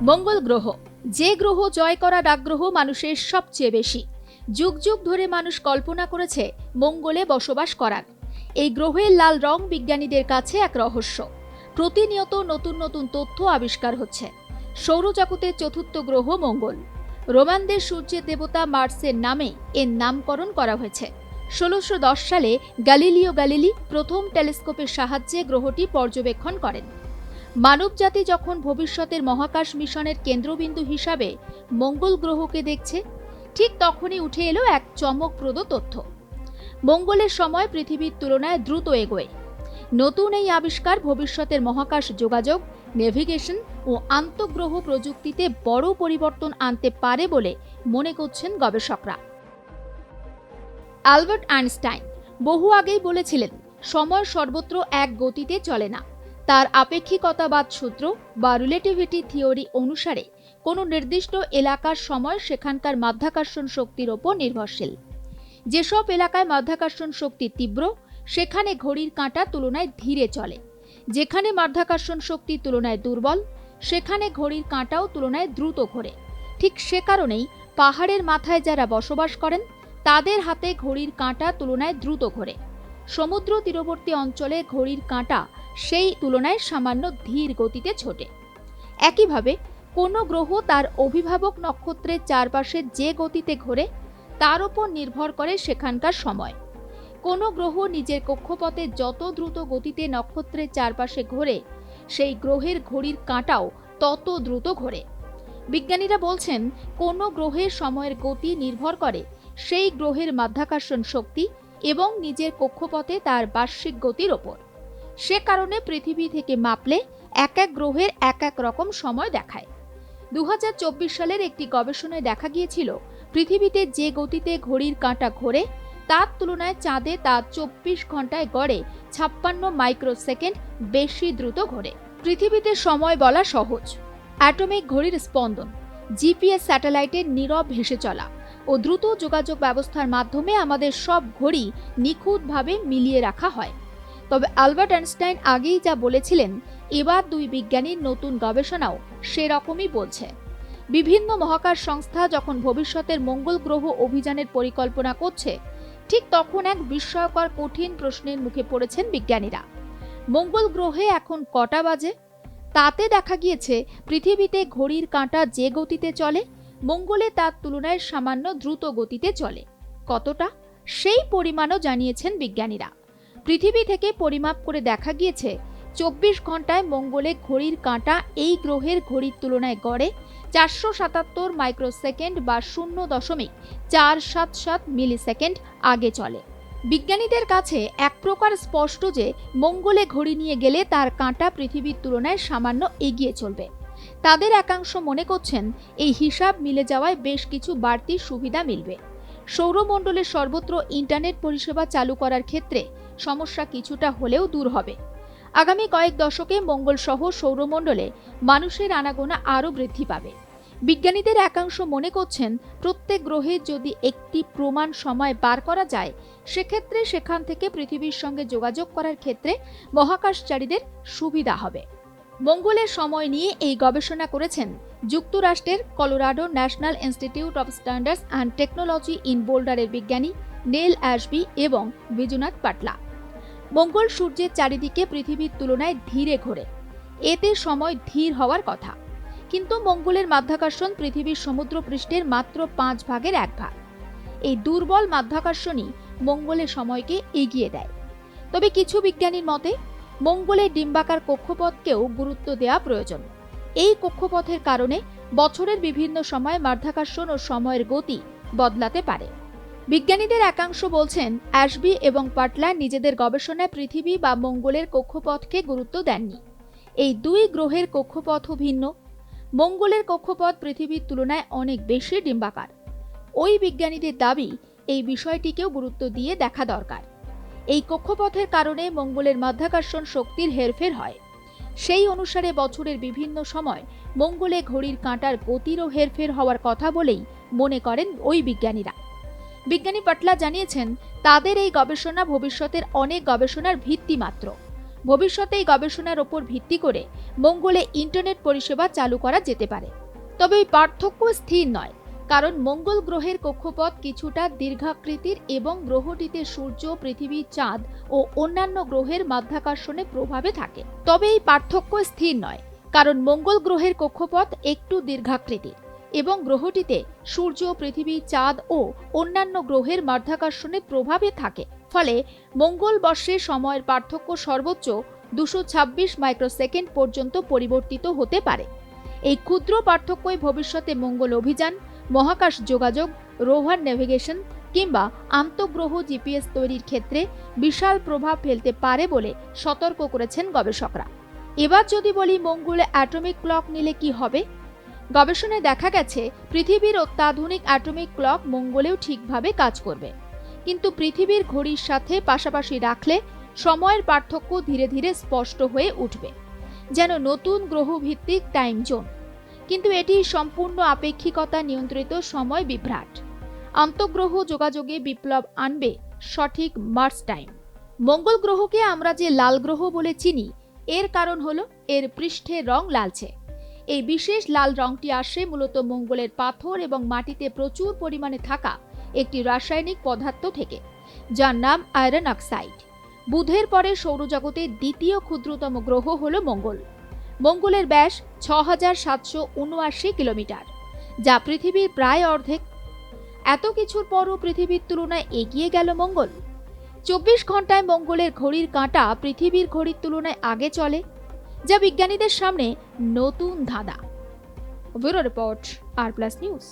মঙ্গল গ্রহ, যে গ্রহ জয় করার আগ্রহ মানুষের সবচেয়ে বেশি। যুগ যুগ ধরে মানুষ কল্পনা করেছে মঙ্গলে বসবাস করার। এই গ্রহের লাল রং বিজ্ঞানীদের কাছে এক রহস্য। প্রতিনিয়ত নতুন নতুন তথ্য আবিষ্কার হচ্ছে। সৌরজগতের চতুর্থ গ্রহ মঙ্গল। রোমানদের সূর্যের দেবতা মার্সের নামে এর নামকরণ করা হয়েছে। ১৬১০ সালে গ্যালিলিও গ্যালিলি প্রথম টেলিস্কোপের সাহায্যে গ্রহটি পর্যবেক্ষণ করেন। মানবজাতি যখন ভবিষ্যতের মহাকাশ মিশনের কেন্দ্রবিন্দু হিসাবে মঙ্গল গ্রহকে দেখছে, ঠিক তখনই উঠে এলো এক চমকপ্রদ তথ্য। মঙ্গলের সময় পৃথিবীর তুলনায় দ্রুত এগোয়। নতুন এই আবিষ্কার ভবিষ্যতের মহাকাশ যোগাযোগ, নেভিগেশন ও আন্তঃগ্রহ প্রযুক্তিতে বড় পরিবর্তন আনতে পারে বলে মনে করছেন গবেষকরা। আলবার্ট আইনস্টাইন বহু আগেই বলেছিলেন, সময় সর্বত্র এক গতিতে চলে না। তার আপেক্ষিকতাবাদ সূত্র বা রিলেটিভিটি থিওরি অনুসারে কোনো নির্দিষ্ট এলাকার সময় সেখানকার মাধ্যাকর্ষণ শক্তির ওপর নির্ভরশীল। যেসব এলাকায় মাধ্যাকর্ষণ শক্তি তীব্র, সেখানে ঘড়ির কাঁটা তুলনায় ধীরে চলে। যেখানে মাধ্যাকর্ষণ শক্তি তুলনায় দুর্বল, সেখানে ঘড়ির কাঁটাও তুলনায় দ্রুত ঘোরে। ঠিক সে কারণেই পাহাড়ের মাথায় যারা বসবাস করেন, তাদের হাতে ঘড়ির কাঁটা তুলনায় দ্রুত ঘোরে। সমুদ্র তীরবর্তী অঞ্চলে ঘড়ির কাঁটা সেই তুলনায় সামান্য ধীর গতিতে ছোটে। একইভাবে কোনো গ্রহ তার অভিভাবক নক্ষত্রের চারপাশে যে গতিতে ঘোরে, তার উপর নির্ভর করে সেখানকার সময়। কোনো গ্রহ নিজের কক্ষপথে যত দ্রুত গতিতে নক্ষত্রের চারপাশে ঘোরে, সেই গ্রহের ঘড়ির কাঁটাও তত দ্রুত ঘোরে। বিজ্ঞানীরা বলছেন, কোনো গ্রহের সময়ের গতি নির্ভর করে সেই গ্রহের মাধ্যাকর্ষণ শক্তি এবং নিজের কক্ষপথে তার বার্ষিক গতির ওপর। সে কারণে পৃথিবী থেকে মাপলে এক এক গ্রহের এক এক রকম সময় দেখায়। ২০২৪ সালের একটি গবেষণায় দেখা গিয়েছিল, পৃথিবীতে যে গতিতে ঘড়ির কাঁটা ঘোরে, তার তুলনায় চাঁদে তা ২৪ ঘন্টায় গড়ে ৫৬ মাইক্রোসেকেন্ড বেশি দ্রুত ঘোরে। পৃথিবীতে সময় বলা সহজ। অ্যাটমিক ঘড়ির স্পন্দন, জিপিএস স্যাটেলাইটের নীরব ভেসে চলা ও দ্রুত যোগাযোগ ব্যবস্থার মাধ্যমে আমাদের সব ঘড়ি নিখুঁতভাবে মিলিয়ে রাখা হয়। তবে আলবার্ট আইনস্টাইন আগেই যা বলেছিলেন, এবার দুই বিজ্ঞানীর নতুন গবেষণাও সেরকমই বলছে। বিভিন্ন মহাকাশ সংস্থা যখন ভবিষ্যতের মঙ্গল গ্রহ অভিযানের পরিকল্পনা করছে, ঠিক তখন এক বিস্ময়কর কঠিন প্রশ্নের মুখে পড়েছেন বিজ্ঞানীরা। মঙ্গল গ্রহে এখন কটা বাজে? তাতে দেখা গিয়েছে, পৃথিবীতে ঘড়ির কাঁটা যে গতিতে চলে, মঙ্গলে তার তুলনায় সামান্য দ্রুত গতিতে চলে। কতটা? সেই পরিমাণও জানিয়েছেন বিজ্ঞানীরা। পৃথিবী থেকে পরিমাপ করে দেখা গিয়েছে, ২৪ ঘন্টায় মঙ্গলে ঘড়ির কাঁটা এই গ্রহের ঘড়ির তুলনায় গড়ে ৪৭৭ মাইক্রোসেকেন্ড বা ০.৪৭৭ মিলিসেকেন্ড আগে চলে। বিজ্ঞানীদের কাছে এক প্রকার স্পষ্ট যে মঙ্গলে ঘড়ি নিয়ে গেলে তার কাঁটা পৃথিবীর তুলনায় সামান্য এগিয়ে চলবে। তাদের একাংশ মনে করছেন, এই হিসাব মিলে যাওয়ায় বেশ কিছু বাড়তি সুবিধা মিলবে। সৌরমণ্ডলের সর্বত্র ইন্টারনেট পরিষেবা চালু করার ক্ষেত্রে সমস্যা কিছুটা হলেও দূর হবে। আগামী কয়েক দশকে মঙ্গল সহ সৌরমণ্ডলে মানুষের আনাগোনা আরও বৃদ্ধি পাবে। বিজ্ঞানীদের একাংশ মনে করছেন, প্রত্যেক গ্রহের যদি একটি প্রমাণ সময় বার করা যায়, সেক্ষেত্রে সেখান থেকে পৃথিবীর সঙ্গে যোগাযোগ করার ক্ষেত্রে মহাকাশচারীদের সুবিধা হবে। মঙ্গলের সময় নিয়ে এই গবেষণা করেছেন যুক্তরাষ্ট্রের Colorado National Institute of Standards and Technology in বোল্ডারের বিজ্ঞানী নেল অ্যাশবি এবং বিজুনাথ পাটলা। মঙ্গল সূর্যের চারিদিকে পৃথিবীর তুলনায় ধীরে ঘোরে। এতে সময় ধীর হওয়ার কথা, কিন্তু মঙ্গলের মাধ্যাকর্ষণ পৃথিবীর সমুদ্রপৃষ্ঠের মাত্র ৫ ভাগের ১ ভাগ। এই দুর্বল মাধ্যাকর্ষণই মঙ্গলের সময়কে এগিয়ে দেয়। তবে কিছু বিজ্ঞানীর মতে, মঙ্গলের ডিম্বাকার কক্ষপথকেও গুরুত্ব দেওয়া প্রয়োজন। এই কক্ষপথের কারণে বছরের বিভিন্ন সময়ে মাধ্যাকর্ষণ ও সময়ের গতি বদলাতে পারে। বিজ্ঞানীদের একাংশ বলছেন, অ্যাশবি এবং পাটলা নিজেদের গবেষণায় পৃথিবী বা মঙ্গলের কক্ষপথকে গুরুত্ব দেননি। এই দুই গ্রহের কক্ষপথও ভিন্ন। মঙ্গলের কক্ষপথ পৃথিবীর তুলনায় অনেক বেশি ডিম্বাকার। ওই বিজ্ঞানীদের দাবি, এই বিষয়টিকেও গুরুত্ব দিয়ে দেখা দরকার। এই কক্ষপথের কারণে মঙ্গলের মাধ্যাকর্ষণ শক্তির হেরফের হয়। সেই অনুসারে বছরের বিভিন্ন সময় মঙ্গলে ঘড়ির কাঁটার গতিরও হেরফের হওয়ার কথা বলেই মনে করেন ওই বিজ্ঞানীরা। বিজ্ঞানী পাটলা জানিয়েছেন, তাদের এই গবেষণা ভবিষ্যতের অনেক গবেষণার ভিত্তি মাত্র। ভবিষ্যতে এই গবেষণার ওপর ভিত্তি করে মঙ্গলে ইন্টারনেট পরিষেবা চালু করা যেতে পারে। তবে এই পার্থক্য স্থির নয়, কারণ মঙ্গল গ্রহের কক্ষপথ কিছুটা দীর্ঘাকৃতির এবং গ্রহটিতে সূর্য, পৃথিবী, চাঁদ ও অন্যান্য গ্রহের মাধ্যাকর্ষণের প্রভাবে থাকে। তবে এই পার্থক্য স্থির নয়, কারণ মঙ্গল গ্রহের কক্ষপথ একটু দীর্ঘাকৃতির এবং গ্রহটিতে সূর্য, পৃথিবী, চাঁদ ও অন্যান্য গ্রহের মাধ্যাকর্ষণের প্রভাবে থাকে। ফলে মঙ্গলবর্ষে সময়ের পার্থক্য সর্বোচ্চ 226 মাইক্রোসেকেন্ড পর্যন্ত পরিবর্তিত হতে পারে। এই ক্ষুদ্র পার্থক্যই ভবিষ্যতে মঙ্গল অভিযান, মহাকাশ যোগাযোগ, রোভার নেভিগেশন কিংবা আন্তঃগ্রহ জিপিএস তৈরির ক্ষেত্রে বিশাল প্রভাব ফেলতে পারে বলে সতর্ক করেছেন গবেষকরা। এবার যদি বলি মঙ্গলে অ্যাটমিক ক্লক নিলে কি হবে? গবেষণায় দেখা গেছে পৃথিবীর অত্যাধুনিক অ্যাটমিক ক্লক মঙ্গলেও ঠিকভাবে কাজ করবে, কিন্তু পৃথিবীর ঘড়ির সাথে পাশাপাশি রাখলে সময়ের পার্থক্য ধীরে ধীরে স্পষ্ট হয়ে উঠবে, যেন নতুন গ্রহভিত্তিক টাইম জোন। কিন্তু এটি সম্পূর্ণ আপেক্ষিকতা নিয়ন্ত্রিত সময় বিভ্রাট। আন্তঃগ্রহ যোগাযোগে বিপ্লব আনবে সঠিক মার্স টাইম। মঙ্গল গ্রহকে আমরা যে লাল গ্রহ বলে চিনি, এর কারণ হলো এর পৃষ্ঠের রং লালচে। এই বিশেষ লাল রংটি আসে মূলত মঙ্গলের পাথর এবং মাটিতে প্রচুর পরিমাণে থাকা একটি রাসায়নিক পদার্থ থেকে, যার নাম আয়রন অক্সাইড। বুধের পরে সৌরজগতের দ্বিতীয় ক্ষুদ্রতম গ্রহ হল মঙ্গল। মঙ্গলের ব্যাস 6779 কিলোমিটার, যা পৃথিবীর প্রায় অর্ধেক। এত কিছুর পরও পৃথিবীর তুলনায় এগিয়ে গেল মঙ্গল। 24 ঘন্টায় মঙ্গলের ঘড়ির কাঁটা পৃথিবীর ঘড়ির তুলনায় আগে চলে, যা বিজ্ঞানীদের সামনে নতুন ধাঁধা। ব্যুরো রিপোর্ট, আর প্লাস নিউজ।